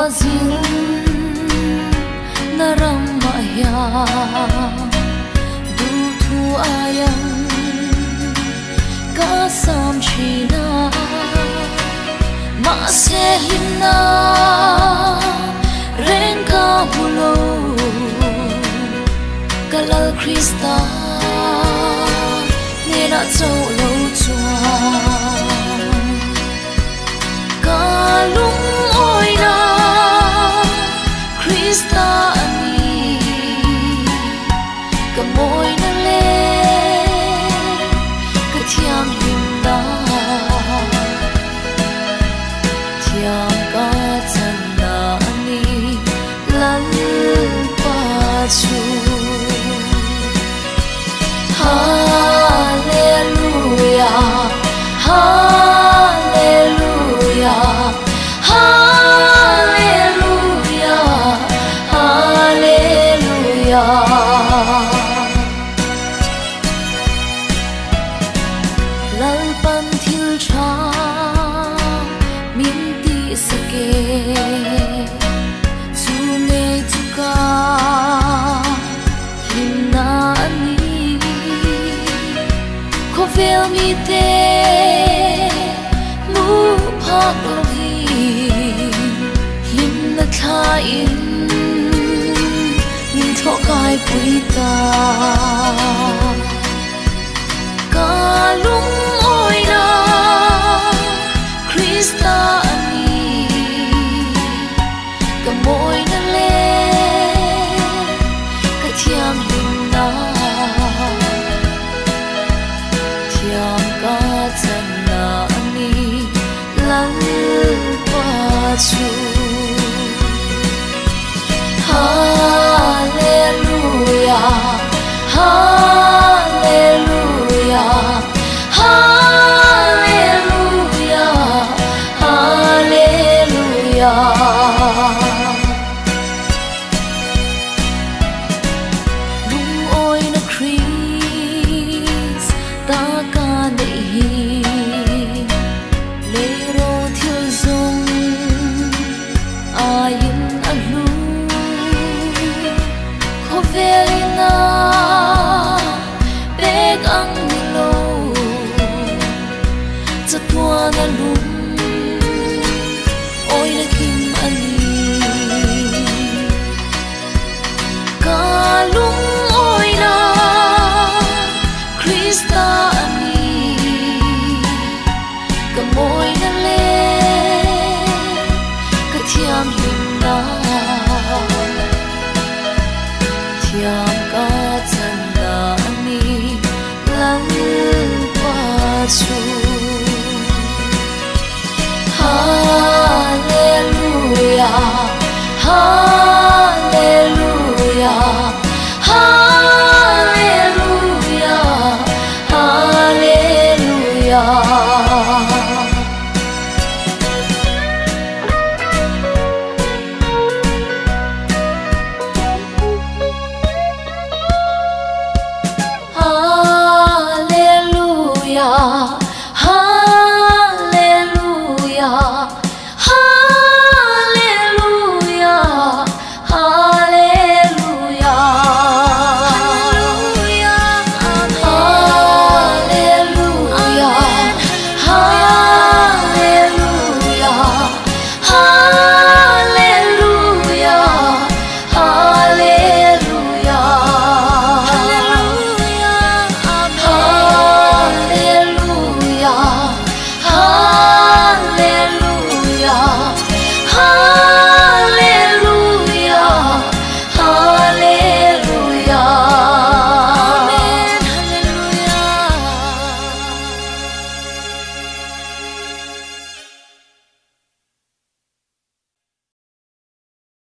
zin naramaya du thu ayang ka sam china ma se himna renka bulo kalal Krista nena chau lo chua Lungawina Krista ani kamoy na le katiyang himna tiyang katanda ani lan pachu Hallelujah Hallelujah Hallelujah Hallelujah Lalpan thil cha min ti sake chunge chuka himna ani khovel mi te mu phak lo in min tho kai puita ka Lungawina Krista ani kamoy na le katiyang himna tiyang katanda ani lan pachu Hallelujah, Hallelujah, Hallelujah, Hallelujah.